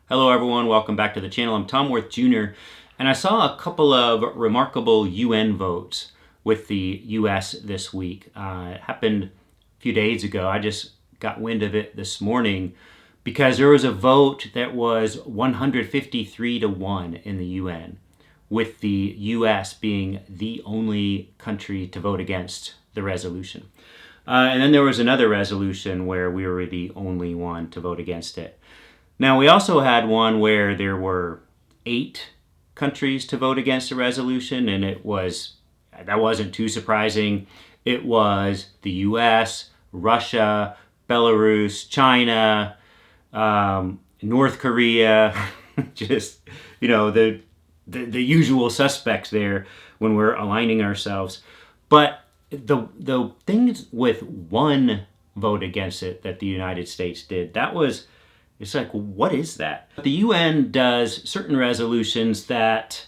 Hello everyone, welcome back to the channel. I'm Tom Worth Jr. and I saw a couple of remarkable UN votes with the US this week. It happened a few days ago. I just got wind of it this morning because there was a vote that was 153 to 1 in the UN, with the US being the only country to vote against the resolution. And then there was another resolution where we were the only one to vote against it. Now, we also had one where there were 8 countries to vote against the resolution, and that wasn't too surprising. It was the US, Russia, Belarus, China, North Korea, just, the usual suspects there when we're aligning ourselves. But the things with one vote against it that the United States did, it's like, what is that? The UN does certain resolutions that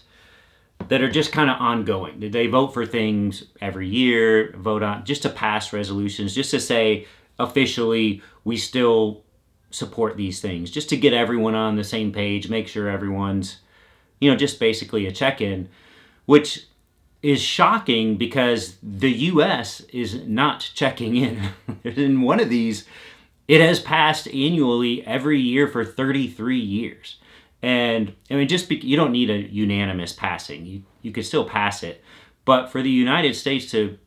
are just kind of ongoing. They vote for things every year, vote on just to pass resolutions, just to say officially we still support these things, just to get everyone on the same page, make sure everyone's, just basically a check-in, which is shocking because the US is not checking in. In one of these, it has passed annually every year for 33 years. And I mean, you don't need a unanimous passing. You could still pass it. But for the United States to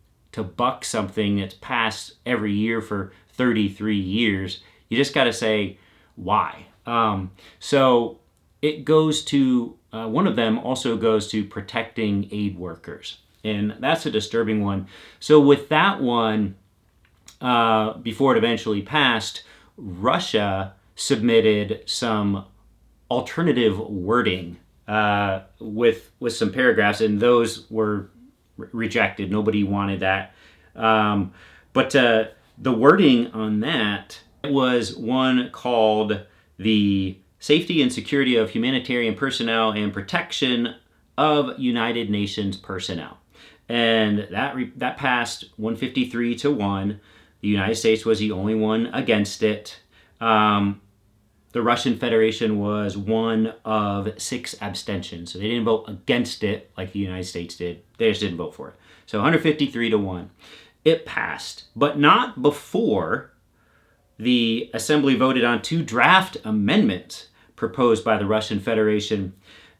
buck something that's passed every year for 33 years, you just got to say, why? So it goes to, one of them also goes to protecting aid workers. And that's a disturbing one. So with that one, before it eventually passed, Russia submitted some alternative wording with some paragraphs, and those were rejected. Nobody wanted that. But the wording on that was one called the Safety and Security of Humanitarian Personnel and Protection of United Nations Personnel. And that passed 153 to 1. The United States was the only one against it. The Russian Federation was one of 6 abstentions. So they didn't vote against it like the United States did. They just didn't vote for it. So 153 to 1. It passed, but not before the Assembly voted on 2 draft amendments proposed by the Russian Federation.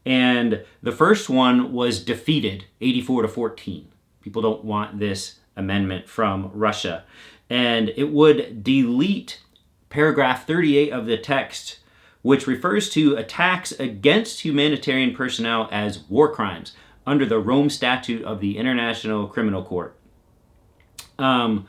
And the first one was defeated, 84 to 14. People don't want this amendment from Russia. And it would delete paragraph 38 of the text, which refers to attacks against humanitarian personnel as war crimes under the Rome Statute of the International Criminal Court. So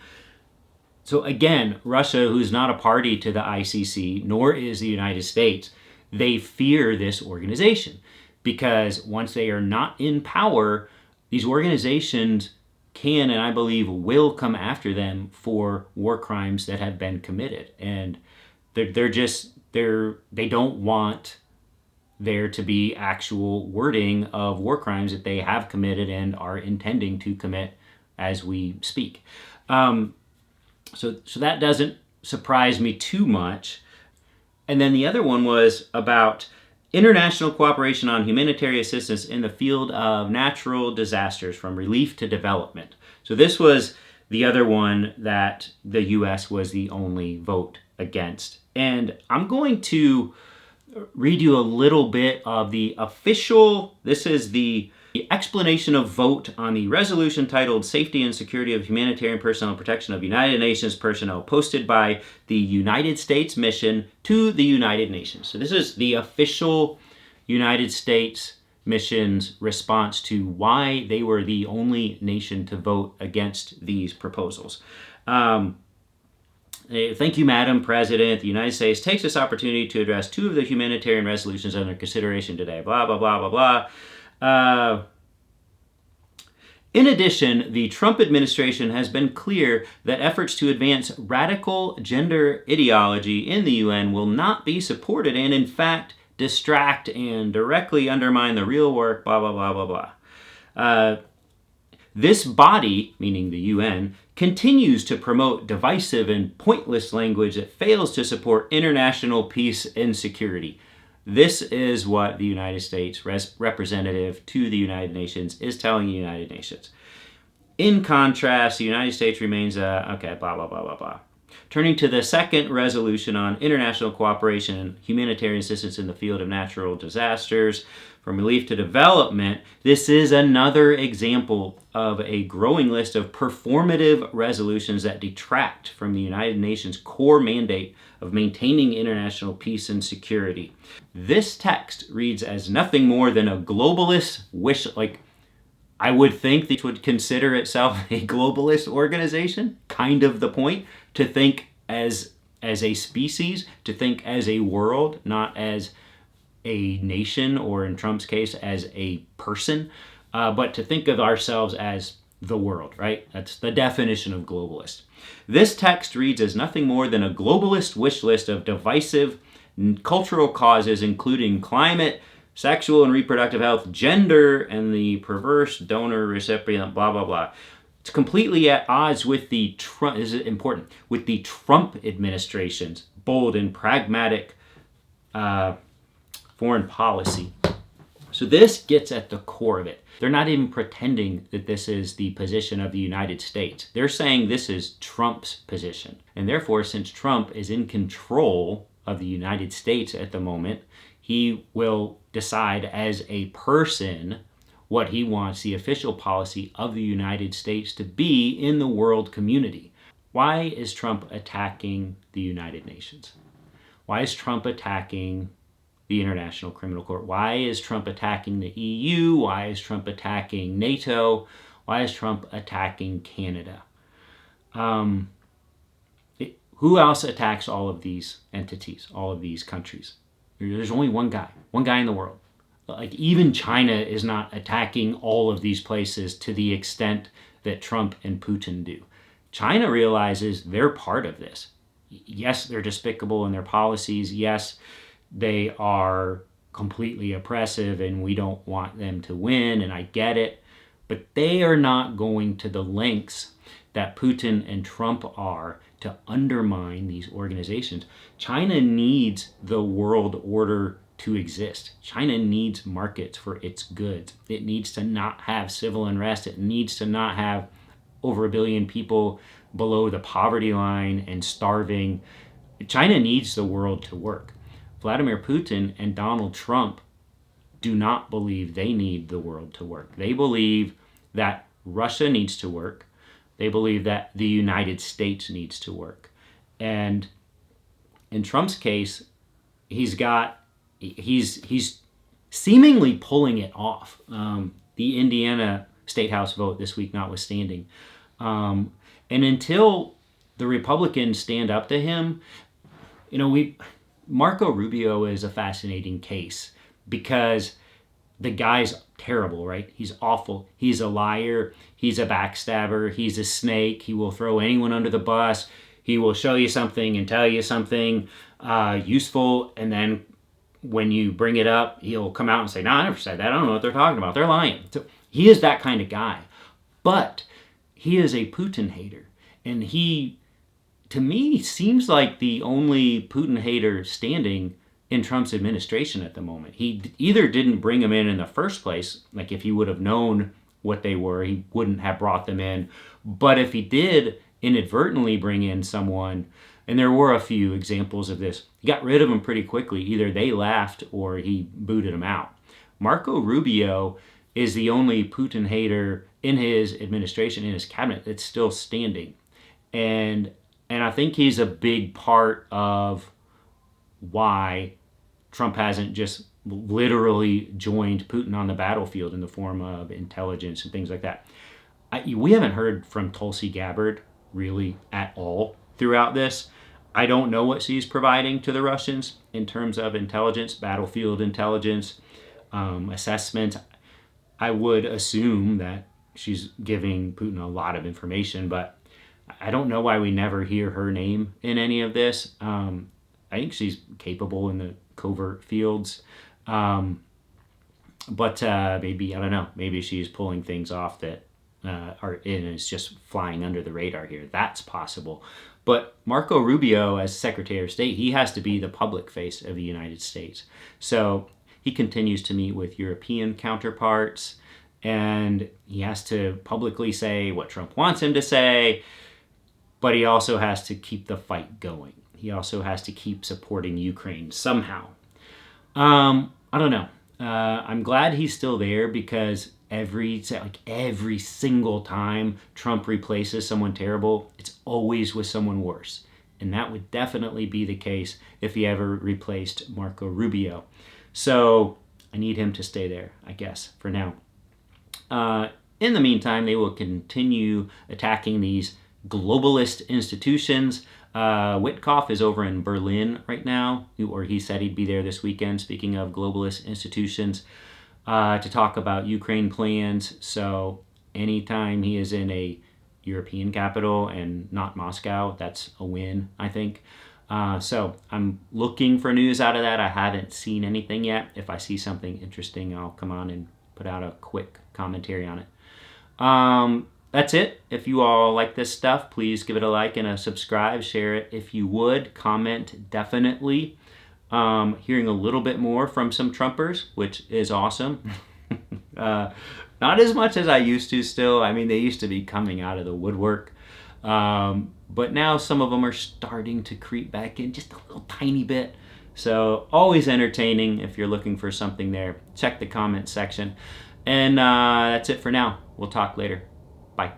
again, Russia, who's not a party to the ICC, nor is the United States, they fear this organization because once they are not in power, these organizations can, and I believe will, come after them for war crimes that have been committed. And they don't want there to be actual wording of war crimes that they have committed and are intending to commit as we speak. So that doesn't surprise me too much. And then the other one was about international cooperation on humanitarian assistance in the field of natural disasters, from relief to development. So this was the other one that the U.S. was the only vote against. And I'm going to read you a little bit of the official, this is the explanation of vote on the resolution titled Safety and Security of Humanitarian Personnel and Protection of United Nations Personnel, posted by the United States Mission to the United Nations. So this is the official United States Mission's response to why they were the only nation to vote against these proposals. Thank you, Madam President. The United States takes this opportunity to address 2 of the humanitarian resolutions under consideration today. Blah, blah, blah, blah, blah. In addition, the Trump administration has been clear that efforts to advance radical gender ideology in the UN will not be supported and, in fact, distract and directly undermine the real work, blah, blah, blah, blah, blah. This body, meaning the UN, continues to promote divisive and pointless language that fails to support international peace and security. This is what the United States representative to the United Nations is telling the United Nations. In contrast, the United States remains okay, blah, blah, blah, blah, blah. Turning to the second resolution on international cooperation and humanitarian assistance in the field of natural disasters, from relief to development, this is another example of a growing list of performative resolutions that detract from the United Nations' core mandate of maintaining international peace and security. This text reads as nothing more than a globalist wish, I would think they would consider itself a globalist organization, kind of the point, to think as a species, to think as a world, not as a nation, or in Trump's case, as a person, but to think of ourselves as the world, right? That's the definition of globalist. This text reads as nothing more than a globalist wish list of divisive cultural causes, including climate, sexual and reproductive health, gender, and the perverse donor recipient, blah, blah, blah. It's completely at odds with the Trump, this is important, with the Trump administration's bold and pragmatic foreign policy. So this gets at the core of it. They're not even pretending that this is the position of the United States. They're saying this is Trump's position. And therefore, since Trump is in control of the United States at the moment, he will decide as a person what he wants the official policy of the United States to be in the world community. Why is Trump attacking the United Nations? Why is Trump attacking the International Criminal Court? Why is Trump attacking the EU? Why is Trump attacking NATO? Why is Trump attacking Canada? Who else attacks all of these entities, all of these countries? There's only one guy in the world. Even China is not attacking all of these places to the extent that Trump and Putin do. China realizes they're part of this. Yes, they're despicable in their policies. Yes, they are completely oppressive and we don't want them to win, and I get it. But they are not going to the lengths that Putin and Trump are to undermine these organizations. China needs the world order to exist. China needs markets for its goods. It needs to not have civil unrest. It needs to not have over 1 billion people below the poverty line and starving. China needs the world to work. Vladimir Putin and Donald Trump do not believe they need the world to work. They believe that Russia needs to work. They believe that the United States needs to work. And in Trump's case, he's seemingly pulling it off. The Indiana State House vote this week notwithstanding. And until the Republicans stand up to him, Marco Rubio is a fascinating case because the guy's terrible, right? He's awful. He's a liar. He's a backstabber. He's a snake. He will throw anyone under the bus. He will show you something and tell you something useful, and then when you bring it up, he'll come out and say, no, I never said that. I don't know what they're talking about. They're lying. So he is that kind of guy. But he is a Putin hater. And he, to me, seems like the only Putin hater standing in Trump's administration at the moment. He either didn't bring them in the first place, like if he would have known what they were, he wouldn't have brought them in. But if he did inadvertently bring in someone, and there were a few examples of this, he got rid of them pretty quickly. Either they laughed or he booted them out. Marco Rubio is the only Putin hater in his administration, in his cabinet, that's still standing. And I think he's a big part of why Trump hasn't just literally joined Putin on the battlefield in the form of intelligence and things like that. We haven't heard from Tulsi Gabbard really at all throughout this. I don't know what she's providing to the Russians in terms of intelligence, battlefield intelligence, assessment. I would assume that she's giving Putin a lot of information, but I don't know why we never hear her name in any of this. I think she's capable in the covert fields. But maybe, I don't know, maybe she's pulling things off that are in is just flying under the radar here. That's possible. But Marco Rubio, as Secretary of State, he has to be the public face of the United States. So he continues to meet with European counterparts, and he has to publicly say what Trump wants him to say, but he also has to keep the fight going. He also has to keep supporting Ukraine somehow. I don't know. I'm glad he's still there, because every single time Trump replaces someone terrible, it's always with someone worse. And that would definitely be the case if he ever replaced Marco Rubio. So I need him to stay there, I guess, for now. In the meantime, they will continue attacking these globalist institutions. Witkoff is over in Berlin right now, or he said he'd be there this weekend, speaking of globalist institutions, to talk about Ukraine plans. So anytime he is in a European capital and not Moscow, that's a win, I think. So I'm looking for news out of that. I haven't seen anything yet. If I see something interesting, I'll come on and put out a quick commentary on it. That's it. If you all like this stuff, please give it a like and a subscribe. Share it if you would. Comment, definitely. Hearing a little bit more from some Trumpers, which is awesome. Not as much as I used to still. I mean, they used to be coming out of the woodwork. But now some of them are starting to creep back in just a little tiny bit. So always entertaining if you're looking for something there. Check the comment section. And that's it for now. We'll talk later. Bye.